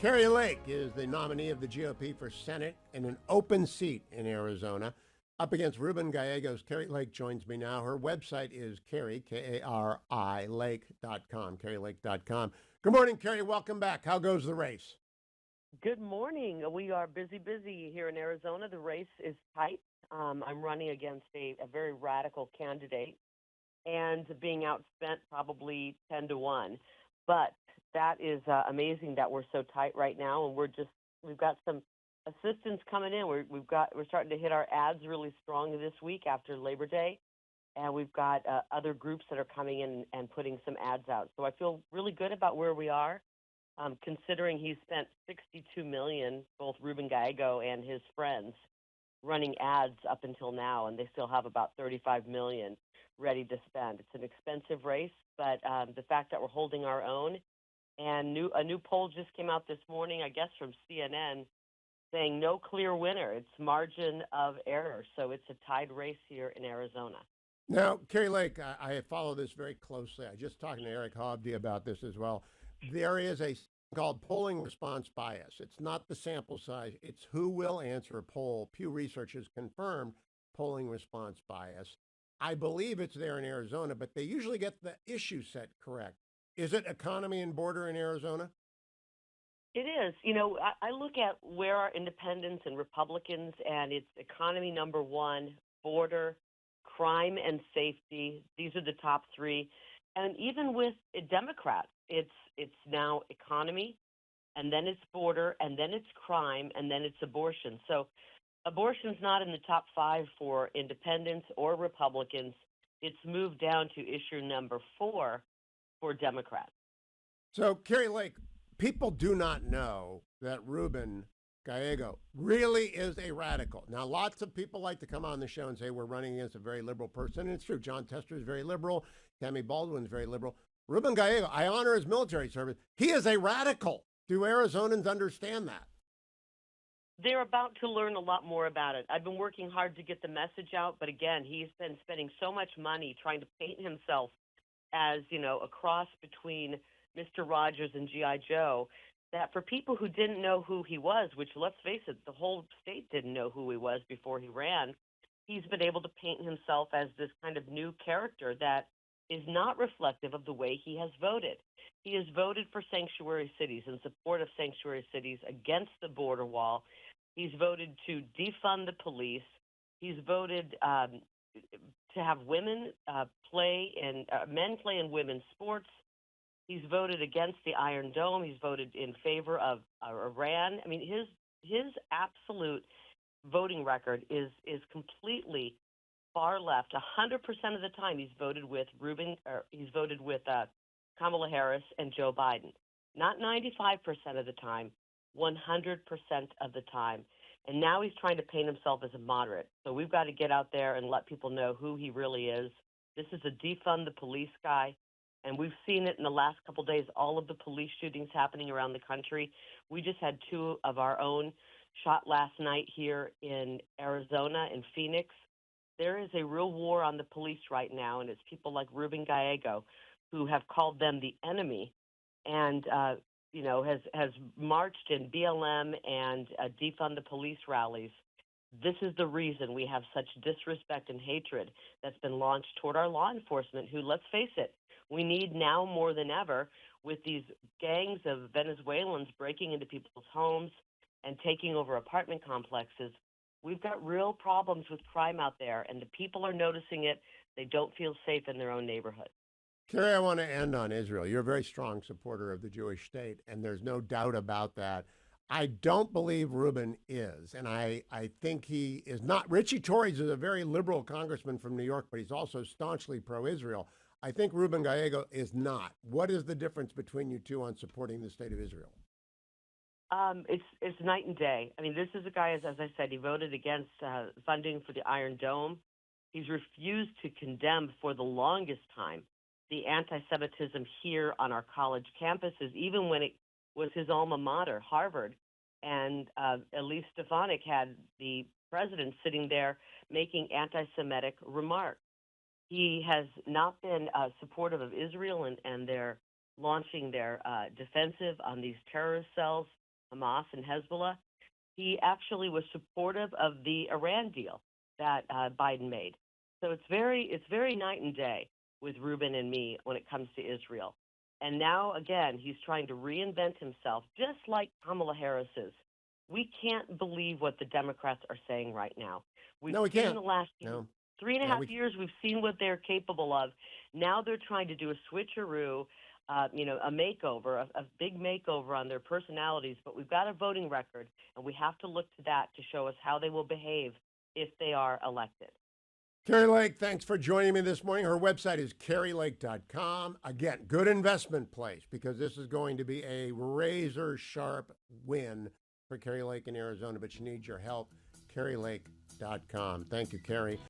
Kari Lake is the nominee of the GOP for Senate in an open seat in Arizona. Up against Ruben Gallegos, Kari Lake joins me now. Her website is Kari, K-A-R-I, Lake.com, KariLake.com. Good morning, Kari. Welcome back. How goes the race? Good morning. We are busy here in Arizona. The race is tight. I'm running against a very radical candidate and being outspent probably 10 to 1. But that is amazing that we're so tight right now, and we've got some assistance coming in. We're starting to hit our ads really strong this week after Labor Day, and we've got other groups that are coming in and putting some ads out. So I feel really good about where we are, considering he's spent $62 million, both Ruben Gyo and his friends, running ads up until now, and they still have about $35 million ready to spend. It's an expensive race, but the fact that we're holding our own, and a new poll just came out this morning, I guess from CNN, saying no clear winner. It's margin of error, so it's a tied race here in Arizona. Now, Kari Lake, I follow this very closely. I just talked to Eric Hobdy about this as well. There is a called polling response bias. It's not the sample size. It's who will answer a poll. Pew Research has confirmed polling response bias. I believe it's there in Arizona, but they usually get the issue set correct. Is it economy and border in Arizona? It is. You know, I look at where are independents and Republicans, and it's economy number one, border, crime and safety. These are the top three. And even with Democrats, it's now economy, and then it's border, and then it's crime, and then it's abortion. So abortion's not in the top five for independents or Republicans. It's moved down to issue number 4 for Democrats. So, Kari Lake, people do not know that Ruben Gallego really is a radical. Now, lots of people like to come on the show and say we're running against a very liberal person, and it's true. John Tester is very liberal. Tammy Baldwin is very liberal. Ruben Gallego, I honor his military service. He is a radical. Do Arizonans understand that? They're about to learn a lot more about it. I've been working hard to get the message out, but again, he's been spending so much money trying to paint himself as, you know, a cross between Mr. Rogers and G.I. Joe, that for people who didn't know who he was, which, let's face it, the whole state didn't know who he was before he ran, he's been able to paint himself as this kind of new character that is not reflective of the way he has voted. He has voted for sanctuary cities, in support of sanctuary cities, against the border wall. He's voted to defund the police. He's voted to have women men play in women's sports. He's voted against the Iron Dome. He's voted in favor of Iran. I mean, his absolute voting record is completely far left. 100% of the time, he's voted with Kamala Harris and Joe Biden. Not 95% of the time, 100% of the time. And now he's trying to paint himself as a moderate. So we've got to get out there and let people know who he really is. This is a defund the police guy. And we've seen it in the last couple of days, all of the police shootings happening around the country. We just had 2 of our own shot last night here in Arizona, in Phoenix. There is a real war on the police right now, and it's people like Ruben Gallego who have called them the enemy and, has marched in BLM and defund the police rallies. This is the reason we have such disrespect and hatred that's been launched toward our law enforcement who, let's face it, we need now more than ever with these gangs of Venezuelans breaking into people's homes and taking over apartment complexes. We've got real problems with crime out there, and the people are noticing it. They don't feel safe in their own neighborhood. Kari, I want to end on Israel. You're a very strong supporter of the Jewish state, and there's no doubt about that. I don't believe Ruben is, and I think he is not. Richie Torres is a very liberal congressman from New York, but he's also staunchly pro-Israel. I think Ruben Gallego is not. What is the difference between you two on supporting the state of Israel? It's night and day. I mean, this is a guy, as I said, he voted against funding for the Iron Dome. He's refused to condemn for the longest time the anti-Semitism here on our college campuses, even when it was his alma mater, Harvard. And Elise Stefanik had the president sitting there making anti-Semitic remarks. He has not been supportive of Israel and their launching their defensive on these terrorist cells. Hamas and Hezbollah, he actually was supportive of the Iran deal that Biden made. So it's very night and day with Ruben and me when it comes to Israel. And now again, he's trying to reinvent himself, just like Kamala Harris is. We can't believe what the Democrats are saying right now. We've No, we seen can't. the last No. three and a Yeah, half years, we've seen what they're capable of. Now they're trying to do a switcheroo, a makeover, a big makeover on their personalities. But we've got a voting record, and we have to look to that to show us how they will behave if they are elected. Kari Lake, thanks for joining me this morning. Her website is karilake.com. Again, good investment place because this is going to be a razor sharp win for Kari Lake in Arizona, but she needs your help. karilake.com. Thank you, Kari.